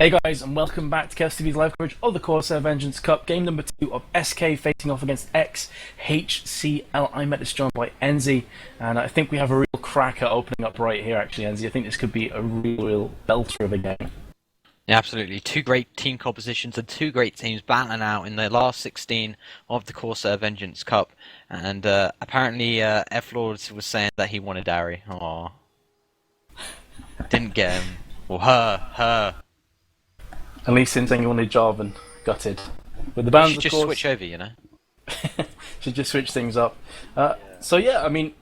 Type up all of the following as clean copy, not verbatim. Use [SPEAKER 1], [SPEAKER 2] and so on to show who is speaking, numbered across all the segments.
[SPEAKER 1] Hey guys, and welcome back to KSTV's live coverage of the Corsair Vengeance Cup, game number 2 of SK facing off against exHCL. I'm met this joined by Enzi, and I think we have a real cracker opening up right here, actually, Enzi. I think this could be a real belter of a game.
[SPEAKER 2] Yeah, absolutely. Two great team compositions and two great teams battling out in the last 16 of the Corsair Vengeance Cup. And apparently, F-Lord was saying that he wanted Ari. Aww. Didn't get him. Or her.
[SPEAKER 1] At least in saying you wanted Jarvan, gutted. With the bands,
[SPEAKER 2] should just switch over, you know?
[SPEAKER 1] Should just switch things up. So yeah, I mean...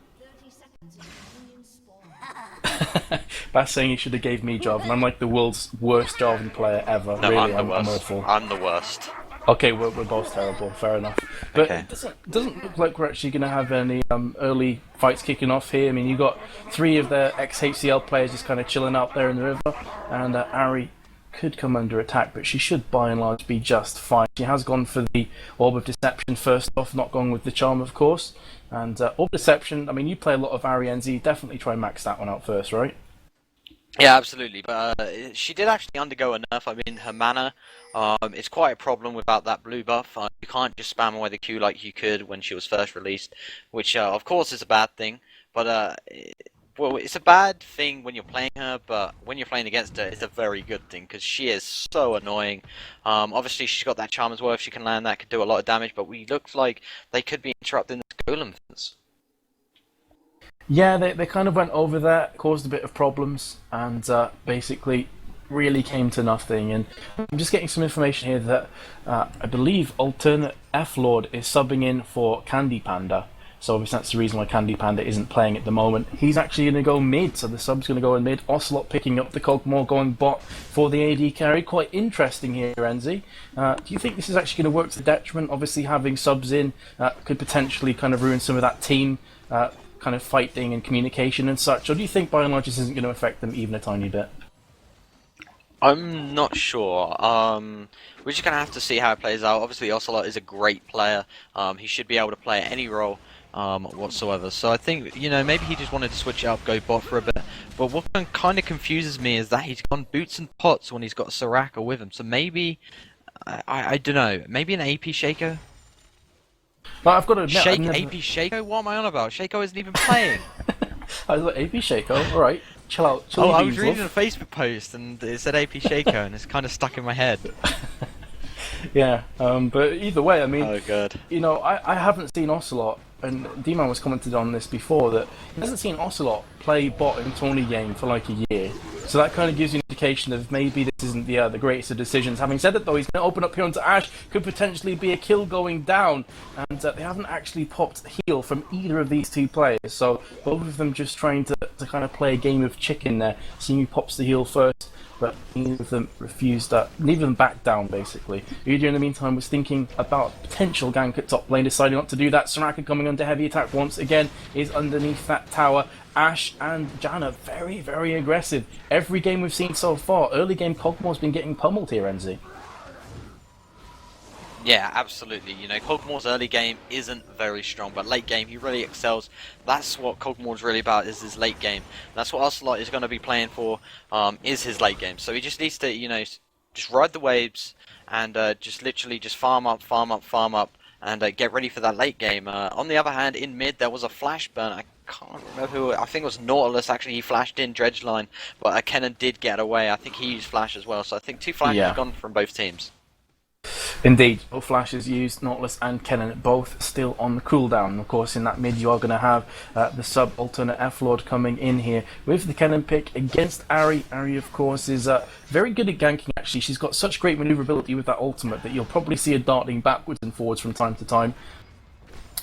[SPEAKER 1] Bass saying he should have gave me Jarvan. I'm like the world's worst Jarvan player ever.
[SPEAKER 2] No,
[SPEAKER 1] really,
[SPEAKER 2] I'm the worst.
[SPEAKER 1] awful.
[SPEAKER 2] I'm the worst.
[SPEAKER 1] Okay, we're both terrible, fair enough. But
[SPEAKER 2] Okay.
[SPEAKER 1] it doesn't look like we're actually going to have any early fights kicking off here. I mean, you got 3 of the exHCL players just kind of chilling out there in the river, and Ari could come under attack, but she should by and large be just fine. She has gone for the Orb of Deception first off, not gone with the Charm, of course. And Orb of Deception, I mean, you play a lot of Ari NZ, definitely try and max that one out first, right?
[SPEAKER 2] Yeah, absolutely. But she did actually undergo a nerf. I mean, her mana is quite a problem without that blue buff. You can't just spam away the Q like you could when she was first released, which of course is a bad thing. But well, it's a bad thing when you're playing her, but when you're playing against her, it's a very good thing because she is so annoying. Obviously, she's got that charm as well. If she can land that, could do a lot of damage. But we look like they could be interrupting this golem fence.
[SPEAKER 1] Yeah, they kind of went over that, caused a bit of problems, and basically really came to nothing. And I'm just getting some information here that I believe alternate F-Lord is subbing in for Candy Panda. So obviously that's the reason why Candy Panda isn't playing at the moment. He's actually going to go mid, so the sub's going to go in mid. Ocelot picking up the Cogmore, going bot for the AD carry. Quite interesting here, Enzi. Do you think this is actually going to work to the detriment? Obviously having subs in could potentially kind of ruin some of that team kind of fighting and communication and such, or do you think by and large this isn't going to affect them even a tiny bit?
[SPEAKER 2] I'm not sure. We're just going to have to see how it plays out. Obviously, Ocelot is a great player. He should be able to play any role whatsoever. So I think, you know, maybe he just wanted to switch it up, go bot for a bit. But what kind of confuses me is that he's gone boots and pots when he's got Soraka with him. So maybe, I don't know, maybe an AP Shaco?
[SPEAKER 1] But I've got to admit,
[SPEAKER 2] AP Shaco? What am I on about? Shaco isn't even playing.
[SPEAKER 1] I was like, AP Shaco, alright, chill out.
[SPEAKER 2] I was reading a Facebook post and it said AP Shaco and it's kind of stuck in my head.
[SPEAKER 1] Yeah, but either way, I mean,
[SPEAKER 2] oh god.
[SPEAKER 1] You know, I haven't seen Ocelot, and D-Man was commented on this before, that he hasn't seen Ocelot play bot in Tony game for like a year. So that kind of gives you an indication of maybe this isn't the greatest of decisions. Having said that though, he's going to open up here onto Ashe, could potentially be a kill going down, and they haven't actually popped heal from either of these two players, so both of them just trying to kind of play a game of chicken there, seeing who pops the heal first. But neither of them refused that. Neither of them backed down, basically. Udyr, in the meantime, was thinking about potential gank at top lane, deciding not to do that. Soraka coming under heavy attack once again, is underneath that tower. Ashe and Janna, very, very aggressive. Every game we've seen so far, early game Cogmore's been getting pummeled here, Enzi.
[SPEAKER 2] Yeah, absolutely. You know, Cogmore's early game isn't very strong, but late game he really excels. That's what Cogmore's really about, is his late game. That's what Ocelot is going to be playing for, is his late game. So he just needs to, you know, just ride the waves and just literally just farm up, and get ready for that late game. On the other hand, in mid there was a flash burn. I can't remember who. I think it was Nautilus. Actually, he flashed in Dredge line, but Kennen did get away. I think he used flash as well. So I think 2 flashes gone from both teams.
[SPEAKER 1] Indeed, both flashes used, Nautilus and Kennen both still on the cooldown. Of course, in that mid you are going to have the sub alternate F-Lord coming in here with the Kennen pick against Ari. Ari, of course, is very good at ganking actually. She's got such great maneuverability with that ultimate that you'll probably see her darting backwards and forwards from time to time.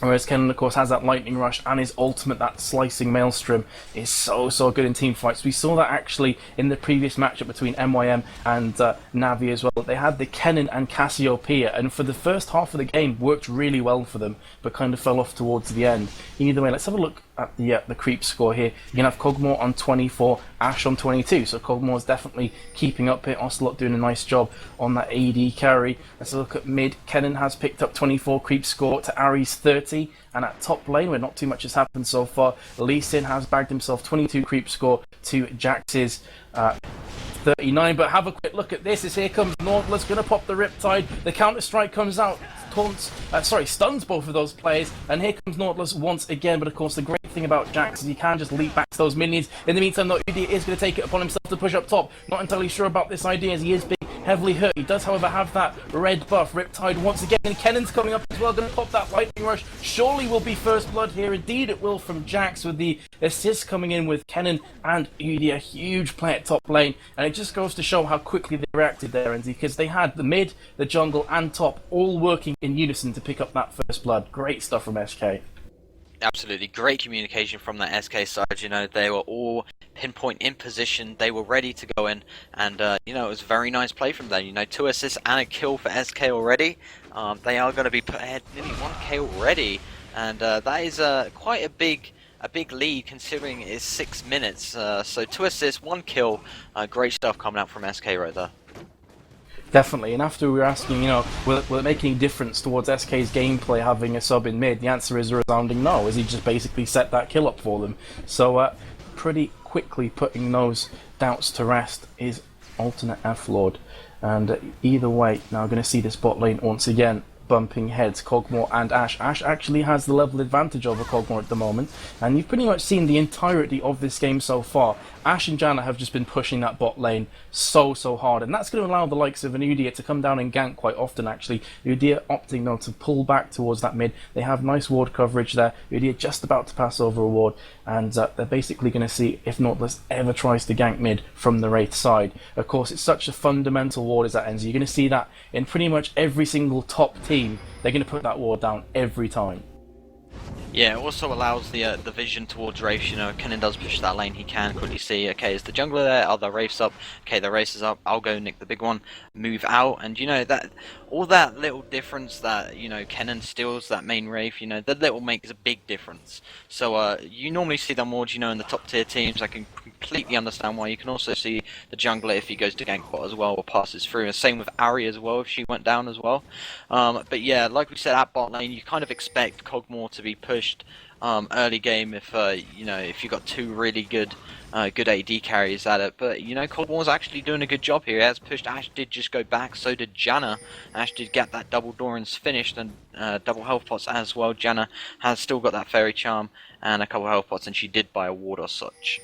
[SPEAKER 1] Whereas Kennen, of course, has that lightning rush, and his ultimate, that slicing maelstrom, is so good in team fights. We saw that actually in the previous matchup between MYM and Navi as well. They had the Kennen and Cassiopeia, and for the first half of the game worked really well for them, but kind of fell off towards the end. Either way, let's have a look at the creep score here. You can have Cogmore on 24, Ashe on 22, so Cogmore's definitely keeping up here. Ocelot doing a nice job on that AD carry. Let's look at mid. Kennen has picked up 24 creep score to Ari's 30, and at top lane, where not too much has happened so far, Lee Sin has bagged himself 22 creep score to Jax's 39, but have a quick look at this as here comes Nautilus, gonna pop the Riptide, the counter-strike comes out, stuns both of those players, and here comes Nautilus once again. But of course the great thing about Jax is he can just leap back to those minions. In the meantime though, Udyr is going to take it upon himself to push up top. Not entirely sure about this idea as he is being heavily hurt. He does however have that red buff. Riptide once again, and Kennen's coming up as well, going to pop that lightning rush. Surely will be first blood here, indeed it will from Jax, with the assist coming in with Kennen and Udyr. A huge play at top lane, and it just goes to show how quickly they reacted there, Enzy, because they had the mid, the jungle and top all working in unison to pick up that first blood. Great stuff from SK.
[SPEAKER 2] Absolutely great communication from the SK side. You know, they were all pinpoint in position, they were ready to go in, and you know, it was a very nice play from them. You know, 2 assists and a kill for SK already. They are going to be put ahead nearly 1k already, and that is quite a big lead considering it's 6 minutes. So 2 assists, 1 kill, great stuff coming out from SK right there.
[SPEAKER 1] Definitely, and after we were asking, you know, will it make any difference towards SK's gameplay having a sub in mid, the answer is a resounding no, as he just basically set that kill up for them. So pretty quickly putting those doubts to rest is alternate F-Lord, and either way, now going to see this bot lane once again bumping heads, Kog'Maw and Ashe. Ashe actually has the level advantage over Kog'Maw at the moment, and you've pretty much seen the entirety of this game so far. Ashe and Janna have just been pushing that bot lane so hard, and that's going to allow the likes of an Udyr to come down and gank quite often actually. Udyr opting though to pull back towards that mid. They have nice ward coverage there. Udyr just about to pass over a ward, and they're basically going to see if Nautilus ever tries to gank mid from the Wraith side. Of course, it's such a fundamental ward as that ends. You're going to see that in pretty much every single top team. They're going to put that ward down every time.
[SPEAKER 2] Yeah, it also allows the vision towards Wraiths. You know, Kennen does push that lane, he can quickly see, okay, is the jungler there? Are the Wraiths up? Okay, the Wraiths is up, I'll go nick the big one, move out, and you know, that all that little difference that, you know, Kennen steals that main Wraith, you know, that little makes a big difference. So you normally see them wards, you know, in the top tier teams. I can completely understand why. You can also see the jungler if he goes to gank bot as well or passes through, and same with Ahri as well if she went down as well. But yeah, like we said, at bot lane you kind of expect Kog'Maw to be pushed early game if you know, if you got two really good AD carries at it. But you know, Kog'Maw's actually doing a good job here. He has pushed. Ashe did just go back, so did Janna. Ashe did get that double Doran's finished and double health pots as well. Janna has still got that fairy charm and a couple health pots, and she did buy a ward or such.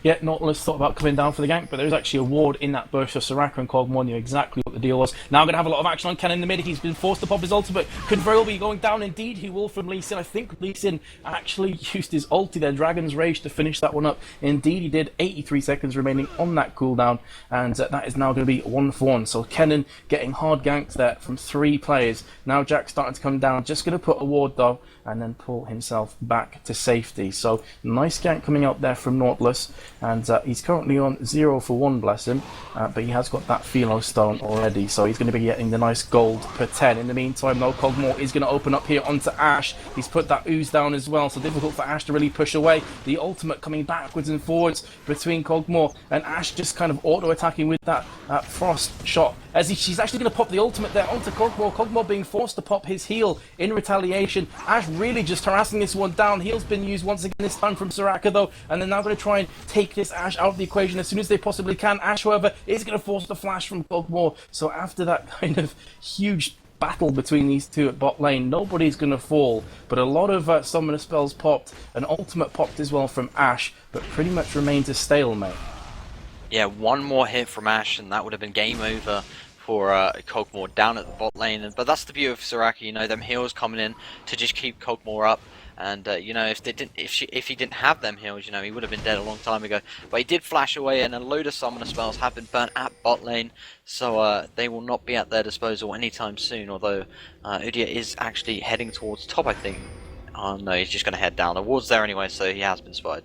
[SPEAKER 1] Yeah, Nautilus thought about coming down for the gank, but there was actually a ward in that burst, so Soraka and Kog'Maw knew exactly what the deal was. Now going to have a lot of action on Kennen in the mid. He's been forced to pop his ultimate. Could very well be going down indeed. He will from Lee Sin. I think Lee Sin actually used his ulti there, Dragon's Rage, to finish that one up. Indeed he did. 83 seconds remaining on that cooldown, and that is now going to be 1-for-1. So Kennen getting hard ganked there from 3 players. Now Jack's starting to come down, just going to put a ward though, and then pull himself back to safety. So nice gank coming out there from Nautilus, and he's currently on 0-for-1, bless him, but he has got that Philo Stone already, so he's going to be getting the nice gold per 10. In the meantime though, Kog'Maw is going to open up here onto Ashe. He's put that ooze down as well, so difficult for Ashe to really push away. The ultimate coming backwards and forwards between Kog'Maw and Ashe, just kind of auto-attacking with that frost shot, as she's actually going to pop the ultimate there onto Kog'Maw. Kog'Maw being forced to pop his heal in retaliation. Ashe really just harassing this one down. Heal's been used once again, this time from Soraka though, and they're now going to try and take this Ashe out of the equation as soon as they possibly can. Ashe, however, is going to force the flash from Kog'Maw. So after that kind of huge battle between these two at bot lane, nobody's going to fall, but a lot of summoner spells popped, an ultimate popped as well from Ashe, but pretty much remains a stalemate.
[SPEAKER 2] Yeah, one more hit from Ashe and that would have been game over for Kog'Maw down at the bot lane. But that's the beauty of Soraka, you know, them heals coming in to just keep Kog'Maw up. And you know, if he didn't have them heals, you know, he would have been dead a long time ago. But he did flash away, and a load of summoner spells have been burnt at bot lane, so they will not be at their disposal anytime soon. Although Udyr is actually heading towards top, I think. Oh no, he's just going to head down. The ward's there anyway, so he has been spotted.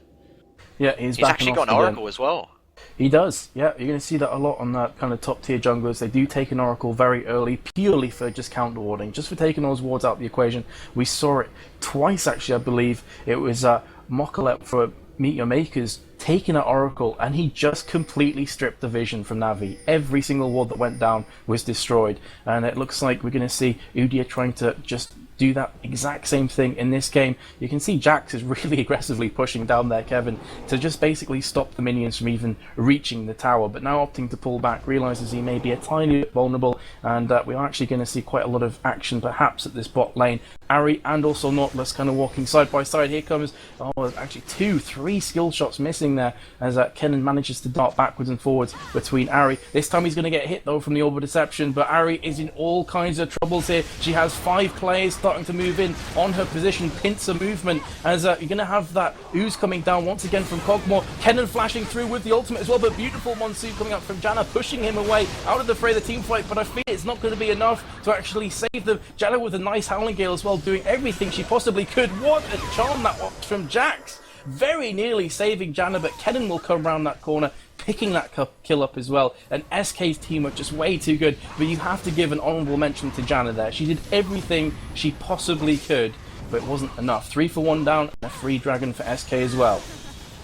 [SPEAKER 1] Yeah, he's
[SPEAKER 2] actually got an Oracle as well.
[SPEAKER 1] He does, yeah. You're going to see that a lot on that kind of top tier junglers. They do take an Oracle very early, purely for just counter warding, just for taking those wards out of the equation. We saw it twice actually, I believe. It was Mokalep for Meet Your Makers taking an Oracle, and he just completely stripped the vision from Navi. Every single ward that went down was destroyed, and it looks like we're going to see Udyr trying to just do that exact same thing in this game. You can see Jax is really aggressively pushing down there, Kevin, to just basically stop the minions from even reaching the tower, but now opting to pull back, realizes he may be a tiny bit vulnerable, and we are actually going to see quite a lot of action perhaps at this bot lane. Ahri and also Nautilus kind of walking side by side. Here comes, there's actually 3 skill shots missing there as Kennen manages to dart backwards and forwards between Ahri. This time he's going to get hit though from the Orb of Deception, but Ahri is in all kinds of troubles here. She has 5 players starting to move in on her position, pincer movement, as you're going to have that ooze coming down once again from Kog'Maw. Kennen flashing through with the ultimate as well, but beautiful Monsoon coming up from Janna, pushing him away out of the fray of the team fight, but I fear it's not going to be enough to actually save them. Janna with a nice Howling Gale as well, doing everything she possibly could. What a charm that was from Jax! Very nearly saving Janna, but Kennen will come around that corner, picking that kill up as well. And SK's team are just way too good, but you have to give an honourable mention to Janna there. She did everything she possibly could, but it wasn't enough. 3 for 1 down, and a free dragon for SK as well.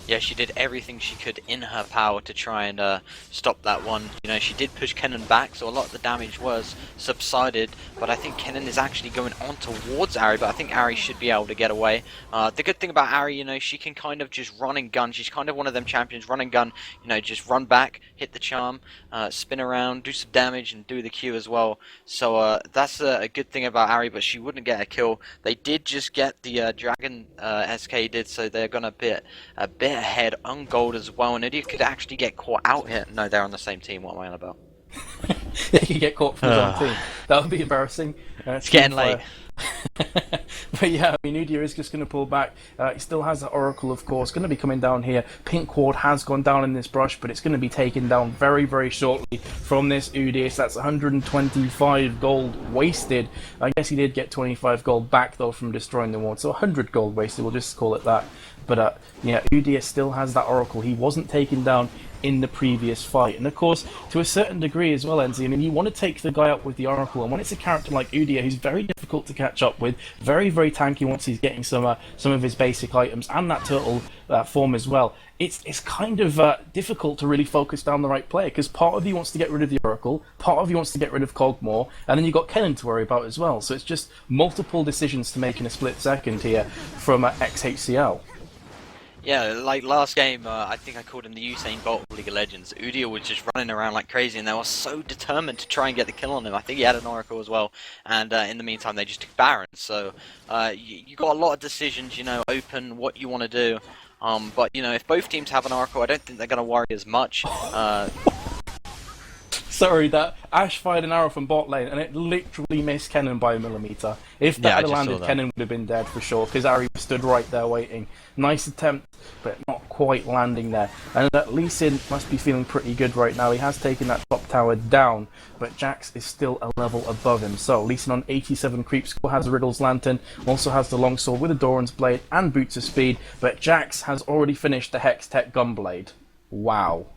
[SPEAKER 2] Yeah, she did everything she could in her power to try and stop that one. You know, she did push Kennen back, so a lot of the damage was subsided, but I think Kennen is actually going on towards Ahri, but I think Ahri should be able to get away. The good thing about Ahri, you know, she can kind of just run and gun. She's kind of one of them champions, run and gun, you know, just run back, hit the charm, spin around, do some damage, and do the Q as well. So that's a good thing about Ahri, but she wouldn't get a kill. They did just get the dragon, SK did, so they're going to be a bit ahead on gold as well, and Udyr could actually get caught out here. No, they're on the same team. What am I on about?
[SPEAKER 1] They could get caught from his own team. That would be embarrassing.
[SPEAKER 2] It's getting late.
[SPEAKER 1] But yeah, I mean, Udyr is just going to pull back. He still has the Oracle, of course, going to be coming down here. Pink Ward has gone down in this brush, but it's going to be taken down very, very shortly from this Udyr. So that's 125 gold wasted. I guess he did get 25 gold back, though, from destroying the ward. So 100 gold wasted, we'll just call it that. But yeah, Udyr still has that Oracle. He wasn't taken down in the previous fight, and of course to a certain degree as well, Enzi. I mean, you want to take the guy up with the Oracle, and when it's a character like Udyr who's very difficult to catch up with, very, very tanky once he's getting some of his basic items and that turtle form as well, it's kind of difficult to really focus down the right player, because part of you wants to get rid of the Oracle, part of you wants to get rid of Kog'Maw, and then you've got Kennen to worry about as well. So it's just multiple decisions to make in a split second here from exHCL.
[SPEAKER 2] Yeah, like last game, I think I called him the Usain Bolt of League of Legends. Udyr was just running around like crazy, and they were so determined to try and get the kill on him. I think he had an Oracle as well, and in the meantime they just took Baron. So you got a lot of decisions, you know, open what you want to do. But you know, if both teams have an Oracle, I don't think they're going to worry as much.
[SPEAKER 1] Sorry, that Ashe fired an arrow from bot lane and it literally missed Kennen by a millimeter. If that had landed, Kennen would have been dead for sure, because Ahri stood right there waiting. Nice attempt, but not quite landing there. And Lee Sin must be feeling pretty good right now. He has taken that top tower down, but Jax is still a level above him. So Lee Sin on 87 creep score, has Riddle's Lantern, also has the longsword with a Doran's Blade and Boots of Speed, but Jax has already finished the Hex Tech Gunblade. Wow.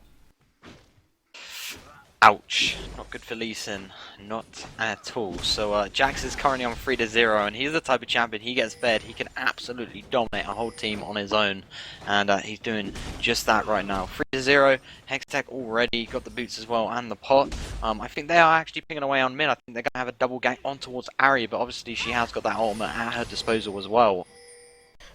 [SPEAKER 2] Ouch. Not good for Lee Sin. Not at all. So Jax is currently on 3-0, and he's the type of champion, he gets fed, he can absolutely dominate a whole team on his own, and he's doing just that right now. 3-0, Hextech already got the boots as well, and the pot. I think they are actually pinging away on mid. I think they're going to have a double gank on towards Ahri, but obviously she has got that ultimate at her disposal as well.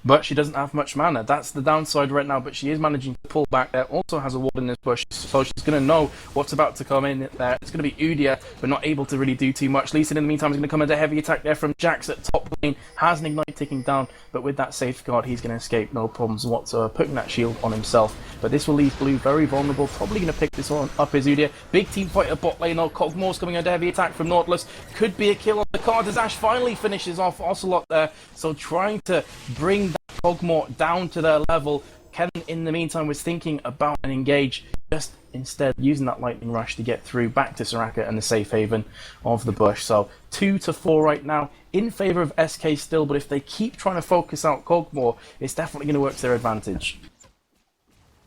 [SPEAKER 1] But she doesn't have much mana. That's the downside right now, but she is managing to pull back there. Also has a ward in this bush, so she's going to know what's about to come in there. It's going to be Udyr, but not able to really do too much. Lee Sin in the meantime is going to come into heavy attack there from Jax at top lane. Has an Ignite ticking down, but with that safeguard he's going to escape, no problems whatsoever, putting that shield on himself. But this will leave Blue very vulnerable. Probably going to pick this one up as Udyr. Big team fight at bot lane though. Kog'Maw's coming under heavy attack from Nautilus. Could be a kill on the card as Ashe finally finishes off Ocelot there. So trying to bring that Kog'Maw down to their level. Kennen in the meantime was thinking about an engage, just instead using that lightning rush to get through back to Soraka and the safe haven of the bush. So 2-4 right now in favour of SK still, but if they keep trying to focus out Kog'Maw, it's definitely going to work to their advantage.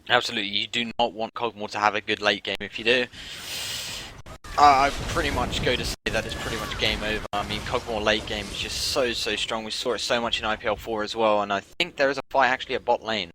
[SPEAKER 2] Absolutely, you do not want Kog'Maw to have a good late game. If you do, I pretty much go to say that it's pretty much game over. I mean, Kog'Maw late game is just so strong. We saw it so much in IPL 4 as well, and I think there is a fight actually at bot lane.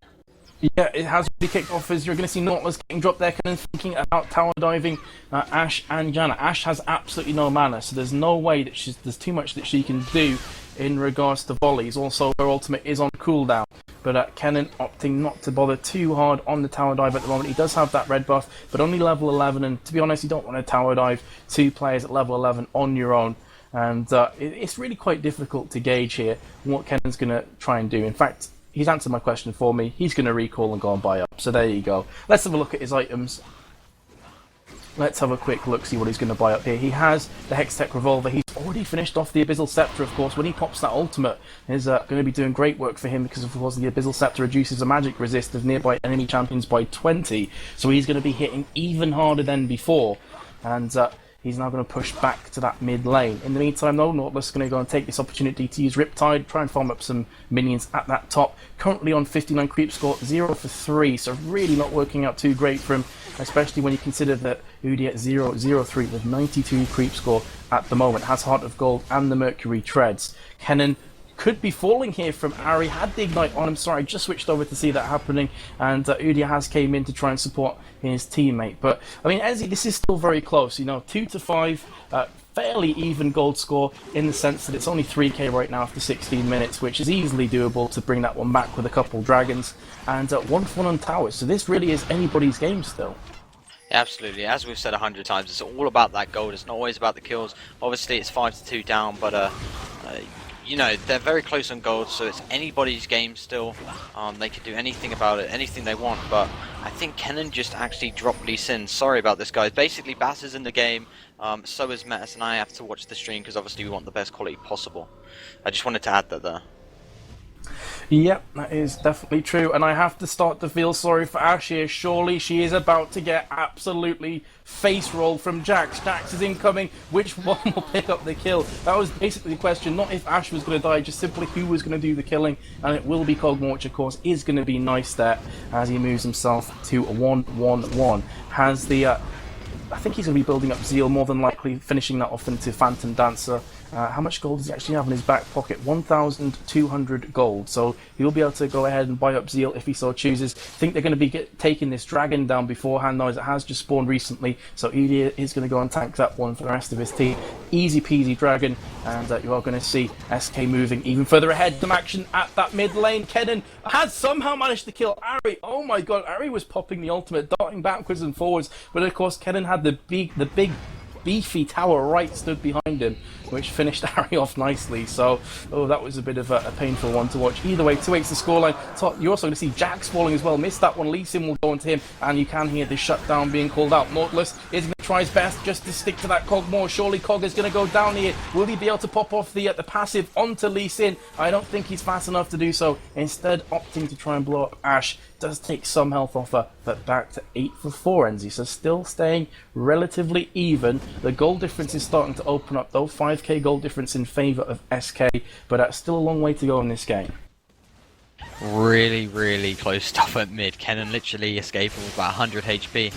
[SPEAKER 1] Yeah, it has already kicked off as you're going to see Nautilus getting dropped there, kind of thinking about tower diving Ashe and Janna. Ashe has absolutely no mana, so there's no way that there's too much that she can do in regards to volleys. Also, her ultimate is on cooldown. But Kennen opting not to bother too hard on the tower dive at the moment. He does have that red buff, but only level 11. And to be honest, you don't want to tower dive 2 players at level 11 on your own. And it's really quite difficult to gauge here what Kennen's going to try and do. In fact, he's answered my question for me. He's going to recall and go and buy up. So there you go. Let's have a look at his items. Let's have a quick look, see what he's going to buy up here. He has the Hextech Revolver. He's already finished off the Abyssal Scepter, of course. When he pops that ultimate, is going to be doing great work for him because, of course, the Abyssal Scepter reduces the magic resist of nearby enemy champions by 20. So he's going to be hitting even harder than before. And he's now going to push back to that mid lane. In the meantime, though, Nautilus is going to go and take this opportunity to use Riptide, try and farm up some minions at that top. Currently on 59 creep score, 0 for 3, so really not working out too great for him, especially when you consider that Udi at 0-0-3 with 92 creep score at the moment, has Heart of Gold and the Mercury Treads. Kennen could be falling here from Ari, had the Ignite on him. Sorry, I just switched over to see that happening, and Udia has came in to try and support his teammate. But, I mean, Ezzy, this is still very close, 2-5, fairly even gold score in the sense that it's only 3k right now after 16 minutes, which is easily doable to bring that one back with a couple dragons, and 1-1 on towers. So this really is anybody's game still.
[SPEAKER 2] Absolutely, as we've said 100 times, it's all about that gold. It's not always about the kills. Obviously, it's 5-2 down, but they're very close on gold, so it's anybody's game still. They can do anything about it, anything they want, but I think Kennen just actually dropped Lee Sin. Sorry about this, guys. Basically, Bass is in the game, so is Metis, and I have to watch the stream because obviously we want the best quality possible. I just wanted to add that there.
[SPEAKER 1] Yep, that is definitely true, and I have to start to feel sorry for Ash here. Surely she is about to get absolutely face rolled from Jax. Jax is incoming. Which one will pick up the kill? That was basically the question, not if Ash was going to die, just simply who was going to do the killing, and it will be Cogmorch, of course, is going to be nice there as he moves himself to a 1-1-1. Has the I think he's going to be building up Zeal, more than likely finishing that off into Phantom Dancer. How much gold does he actually have in his back pocket? 1,200 gold. So he'll be able to go ahead and buy up Zeal if he so chooses. I think they're going to be taking this dragon down beforehand, though, as it has just spawned recently. So Udi is going to go and tank that one for the rest of his team. Easy peasy dragon, and you are going to see SK moving even further ahead. Some action at that mid lane. Kennen has somehow managed to kill Ari. Oh my god, Ari was popping the ultimate, darting backwards and forwards. But of course, Kennen had the big beefy tower right stood behind him, which finished Ari off nicely. So, that was a bit of a painful one to watch. Either way, 2-8's the scoreline. So you're also going to see Jax falling as well. Missed that one. Lee Sin will go into him, and you can hear the shutdown being called out. Nautilus is going to try his best just to stick to that Cog more. Surely Cog is going to go down here. Will he be able to pop off the passive onto Lee Sin? I don't think he's fast enough to do so. Instead, opting to try and blow up Ash. Does take some health off her, but back to 8 for 4, Enzy. So still staying relatively even. The gold difference is starting to open up, though. 5k gold difference in favour of SK, but still a long way to go in this game.
[SPEAKER 2] Really, really close stuff at mid. Kennen literally escaping with about 100 HP.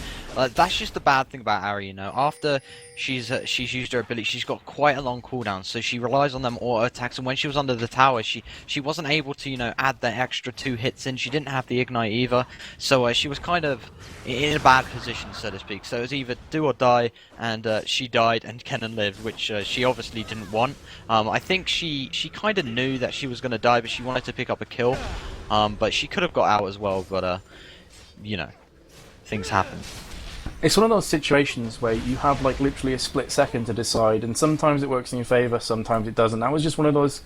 [SPEAKER 2] That's just the bad thing about Ari, After she's used her ability, she's got quite a long cooldown, so she relies on them auto attacks. And when she was under the tower, she wasn't able to, add the extra 2 hits in. She didn't have the ignite either, so she was kind of in a bad position, so to speak. So it was either do or die, and she died, and Kennen lived, which she obviously didn't want. I think she kind of knew that she was going to die, but she wanted to pick up a kill. But she could have got out as well, but things happen.
[SPEAKER 1] It's one of those situations where you have literally a split second to decide, and sometimes it works in your favour, sometimes it doesn't. That was just one of those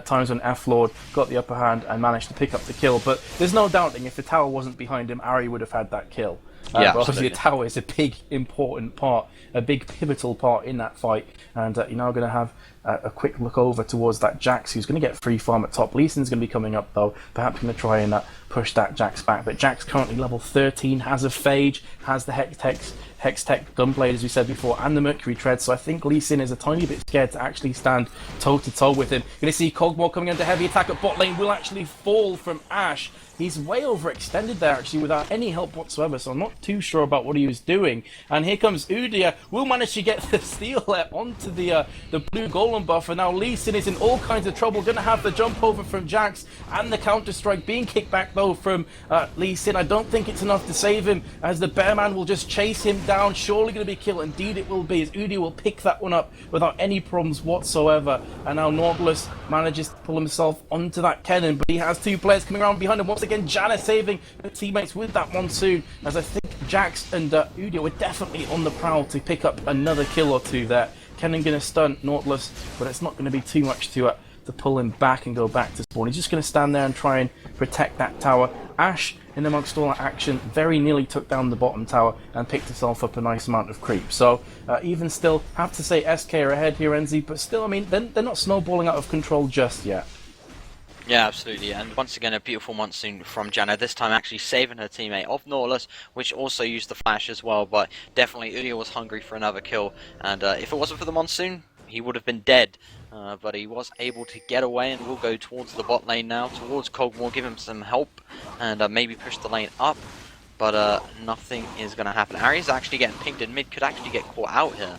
[SPEAKER 1] times when F-Lord got the upper hand and managed to pick up the kill, but there's no doubting if the tower wasn't behind him, Ari would have had that kill. But obviously the tower is a big important part, a big pivotal part in that fight, and you're now going to have a quick look over towards that Jax, who's going to get free farm at top. Lee Sin's going to be coming up, though, perhaps going to try and push that Jax back, but Jax currently level 13, has a Phage, has the Hextech Gunblade, as we said before, and the Mercury Tread, so I think Lee Sin is a tiny bit scared to actually stand toe-to-toe with him. Going to see Cogmore coming under heavy attack at bot lane, will actually fall from Ash. He's way overextended there, actually, without any help whatsoever, so I'm not too sure about what he was doing. And here comes Udia, will manage to get the steal there onto the blue golem buff, and now Lee Sin is in all kinds of trouble, going to have the jump over from Jax, and the counter-strike being kicked back, though. though from Lee Sin. I don't think it's enough to save him, as the Bearman will just chase him down. Surely going to be killed. Indeed it will be, as Udi will pick that one up without any problems whatsoever. And now Nautilus manages to pull himself onto that cannon, but he has two players coming around behind him. Once again, Janna saving her teammates with that monsoon, as I think Jax and Udio were definitely on the prowl to pick up another kill or two there. Kennen going to stun Nautilus, but it's not going to be too much to pull him back and go back to spawn. He's just going to stand there and try and protect that tower. Ash, in amongst all that action, very nearly took down the bottom tower and picked himself up a nice amount of creep. So even still, have to say SK are ahead here, Enzi, but still, I mean, they're not snowballing out of control just yet.
[SPEAKER 2] Yeah, absolutely, and once again a beautiful monsoon from Janna, this time actually saving her teammate of Nautilus, which also used the flash as well, but definitely Udio was hungry for another kill, and if it wasn't for the monsoon, he would have been dead, but he was able to get away, and will go towards the bot lane now, towards Kog'Maw, give him some help, and maybe push the lane up, but nothing is going to happen. Ari's actually getting pinged in mid, could actually get caught out here.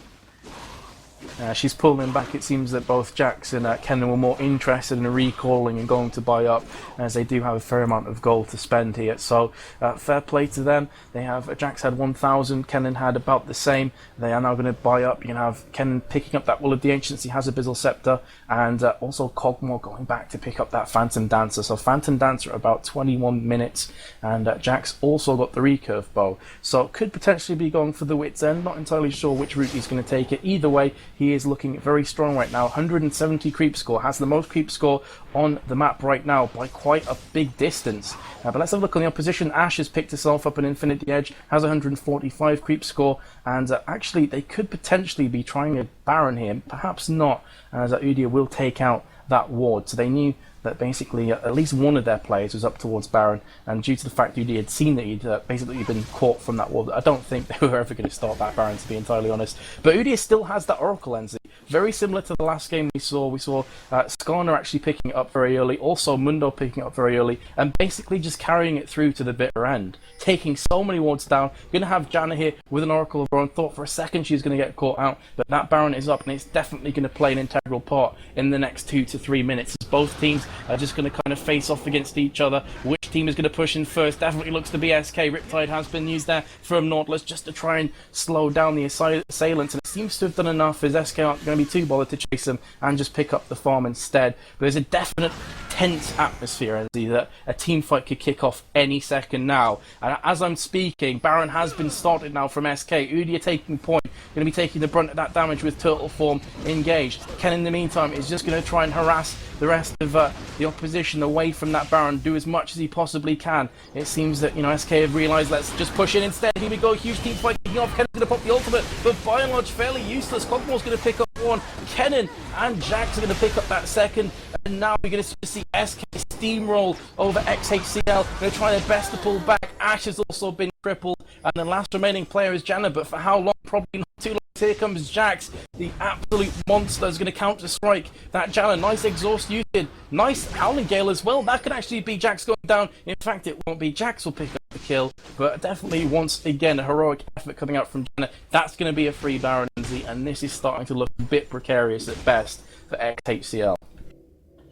[SPEAKER 1] She's pulling back. It seems that both Jax and Kennen were more interested in recalling and going to buy up, as they do have a fair amount of gold to spend here. So fair play to them. They have Jax had 1,000, Kennen had about the same. They are now going to buy up. You can have Kennen picking up that Will of the Ancients. He has a Abyssal Scepter, and also Kog'Maw going back to pick up that Phantom Dancer. So Phantom Dancer at about 21 minutes, and Jax also got the recurve bow. So could potentially be going for the Wit's End. Not entirely sure which route he's going to take it. Either way, he is looking very strong right now. 170 creep score, has the most creep score on the map right now by quite a big distance. But let's have a look on the opposition. Ashe has picked herself up an Infinity Edge, has 145 creep score, and actually they could potentially be trying a Baron here, perhaps not, as Udia will take out that ward. So they knew that basically at least one of their players was up towards Baron, and due to the fact Udi had seen that he'd basically been caught from that wall, I don't think they were ever going to start that Baron, to be entirely honest. But Udi still has that Oracle Enzi, very similar to the last game we saw. We saw Skarner actually picking it up very early, also Mundo picking it up very early, and basically just carrying it through to the bitter end, taking so many wards down. Going to have Janna here with an Oracle of her own. Thought for a second she was going to get caught out, but that Baron is up, and it's definitely going to play an integral part in the next 2 to 3 minutes, as both teams are just going to kind of face off against each other. Which team is going to push in first? Definitely looks to be SK. Riptide has been used there from Nautilus just to try and slow down the assailants, and it seems to have done enough, as SK aren't going to be too bothered to chase them and just pick up the farm instead. But there's a definite tense atmosphere, Enzi, that a team fight could kick off any second now. And as I'm speaking, Baron has been started now from SK. Udia taking point, going to be taking the brunt of that damage with Turtle Form engaged. Ken, in the meantime, is just going to try and harass the rest of the opposition away from that Baron, do as much as he possibly can. It seems that, SK have realised, let's just push in instead. Here we go, huge team fight kicking off. Kennen's going to pop the ultimate, but by and large fairly useless. Kog'Maw's going to pick up one. Kennen and Jax are going to pick up that second, and now we're going to see SK steamroll over exHCL. Going to try their best to pull back. Ashe has also been crippled, and the last remaining player is Janna, but for how long? Probably not too long. Here comes Jax, the absolute monster, is going to counter-strike that Janna. Nice exhaust usage, nice Howling Gale as well. That could actually be Jax going down. In fact, it won't be. Jax will pick up the kill, but definitely once again a heroic effort coming out from Janna. That's going to be a free Baron, and this is starting to look a bit precarious at best for exHCL.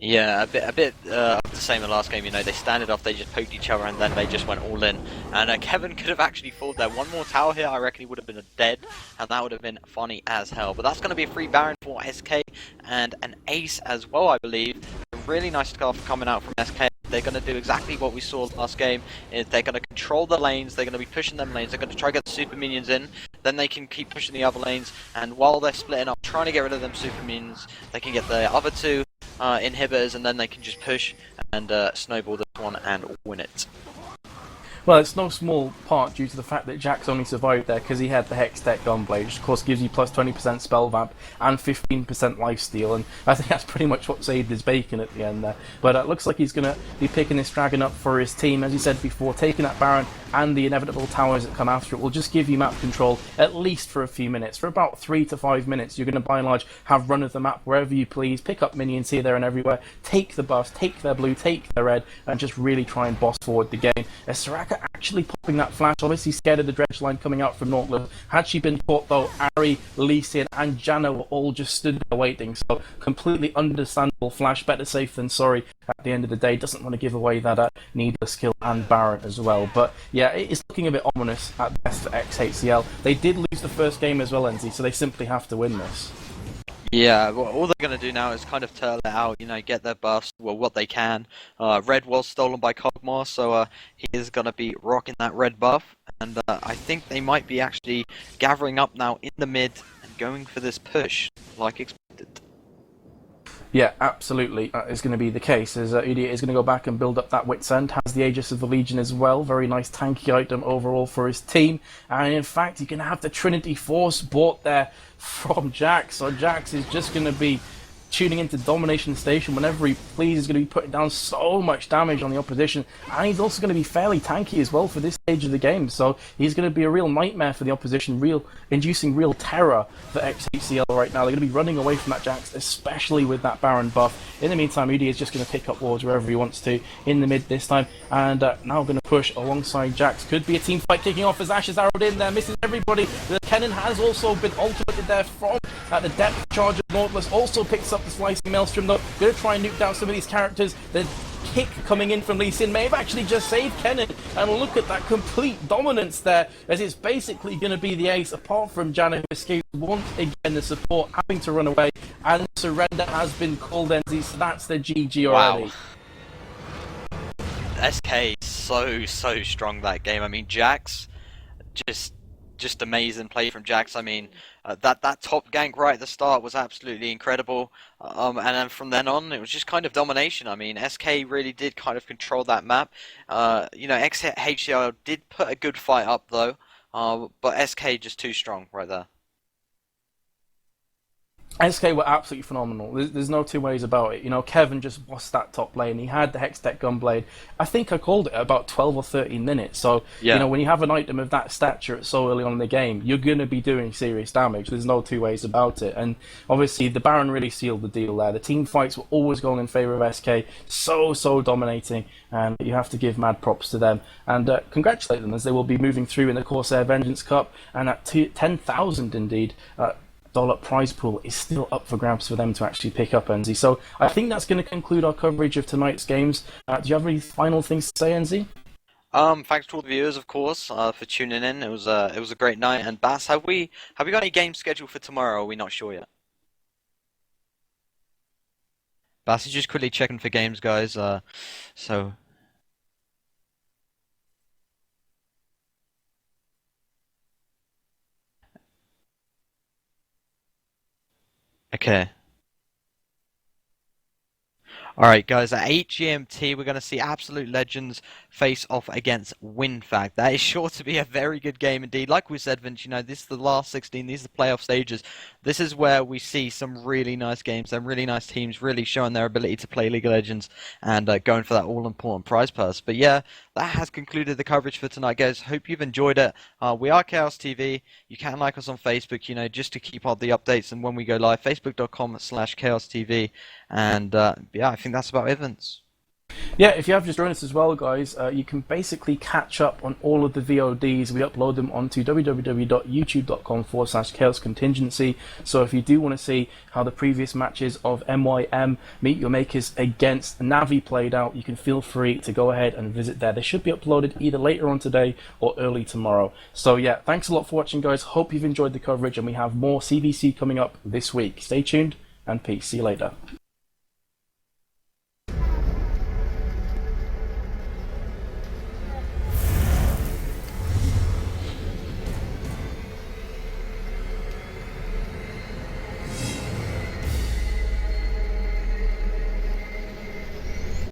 [SPEAKER 2] Yeah, a bit the same in the last game. They standed off, they just poked each other, and then they just went all in. And Kevin could have actually fought there. One more tower here, I reckon he would have been dead, and that would have been funny as hell. But that's going to be a free Baron for SK, and an ace as well, I believe. A really nice scarf coming out from SK. They're going to do exactly what we saw last game. Is they're going to control the lanes, they're going to be pushing them lanes, they're going to try to get the super minions in, then they can keep pushing the other lanes, and while they're splitting up, trying to get rid of them super minions, they can get the other two inhibitors, and then they can just push and snowball this one and win it.
[SPEAKER 1] Well, it's no small part due to the fact that Jax only survived there because he had the Hex Tech Gunblade, which of course gives you plus 20% spell vamp and 15% lifesteal, and I think that's pretty much what saved his bacon at the end there. But it looks like he's going to be picking this dragon up for his team. As you said before, taking that Baron and the inevitable towers that come after it will just give you map control at least for a few minutes. For about 3 to 5 minutes, you're going to by and large have run of the map wherever you please, pick up minions here, there and everywhere, take the buffs, take their blue, take their red, and just really try and boss forward the game. As Soraka at actually popping that flash. Obviously scared of the dredge line coming out from Nautilus. Had she been caught though, Ari, Lee Sin and Janna were all just stood there waiting. So completely understandable flash. Better safe than sorry at the end of the day. Doesn't want to give away that needless kill and Baron as well. But yeah, it is looking a bit ominous at best for exHCL. They did lose the first game as well, NZ, so they simply have to win this.
[SPEAKER 2] Yeah, well, all they're going to do now is kind of turtle it out, get their buffs, well, what they can. Red was stolen by Cogmore, so he is going to be rocking that red buff. And I think they might be actually gathering up now in the mid and going for this push, like expected.
[SPEAKER 1] Yeah, absolutely. That is going to be the case, as Udi is going to go back and build up that Wit's End. Has the Aegis of the Legion as well. Very nice tanky item overall for his team. And in fact, you can have the Trinity Force bought there from Jax. So Jax is just going to be tuning into Domination Station whenever he pleases. He's going to be putting down so much damage on the opposition, and he's also going to be fairly tanky as well for this stage of the game, so he's going to be a real nightmare for the opposition, inducing real terror for exHCL right now. They're going to be running away from that Jax, especially with that Baron buff. In the meantime, Udi is just going to pick up wards wherever he wants to in the mid this time, and now going to push alongside Jax. Could be a team fight kicking off as Ashe is arrowed in there, misses everybody. The Kennen has also been ultimated there from the depth charge of Nautilus. Also picks up the slicing Maelstrom though. Going to try and nuke down some of these characters. The kick coming in from Lee Sin may have actually just saved Kennen, and look at that complete dominance there, as it's basically going to be the ace, apart from Janna, who escapes once again, the support having to run away, and surrender has been called, NZ, so that's the GG already.
[SPEAKER 2] Wow. SK so strong that game. I mean, Jax, just amazing play from Jax. I mean, that top gank right at the start was absolutely incredible, and then from then on it was just kind of domination. I mean, SK really did kind of control that map. exHCL did put a good fight up though, but SK just too strong right there.
[SPEAKER 1] SK were absolutely phenomenal. There's no two ways about it. Kevin just bossed that top lane. He had the Hextech Gunblade. I think I called it about 12 or 13 minutes. So,
[SPEAKER 2] yeah.
[SPEAKER 1] When you have an item of that stature so early on in the game, you're going to be doing serious damage. There's no two ways about it. And obviously, the Baron really sealed the deal there. The team fights were always going in favour of SK. So dominating. And you have to give mad props to them. And congratulate them, as they will be moving through in the Corsair Vengeance Cup. And at 10,000 indeed, dollar prize pool is still up for grabs for them to actually pick up, NZ. So I think that's going to conclude our coverage of tonight's games. Do you have any final things to say, NZ?
[SPEAKER 2] Thanks to all the viewers, of course, for tuning in. It was a great night. And Bass, have we got any games scheduled for tomorrow? Or are we not sure yet? Bass is just quickly checking for games, guys. So. Okay. Alright guys, at 8 GMT we're going to see Absolute Legends face off against WinFact. That is sure to be a very good game indeed. Like we said, Vince, this is the last 16, these are the playoff stages. This is where we see some really nice games, some really nice teams really showing their ability to play League of Legends and going for that all-important prize purse. But yeah, that has concluded the coverage for tonight, guys. Hope you've enjoyed it. We are Chaos TV. You can like us on Facebook, just to keep all the updates and when we go live, facebook.com/Chaos TV. And yeah, I think that's about it, Vince.
[SPEAKER 1] Yeah, if you have just joined us as well, guys, you can basically catch up on all of the VODs. We upload them onto www.youtube.com/Chaos Contingency. So if you do want to see how the previous matches of MYM Meet Your Makers against Navi played out, you can feel free to go ahead and visit there. They should be uploaded either later on today or early tomorrow. So yeah, thanks a lot for watching, guys. Hope you've enjoyed the coverage, and we have more CVC coming up this week. Stay tuned, and peace. See you later.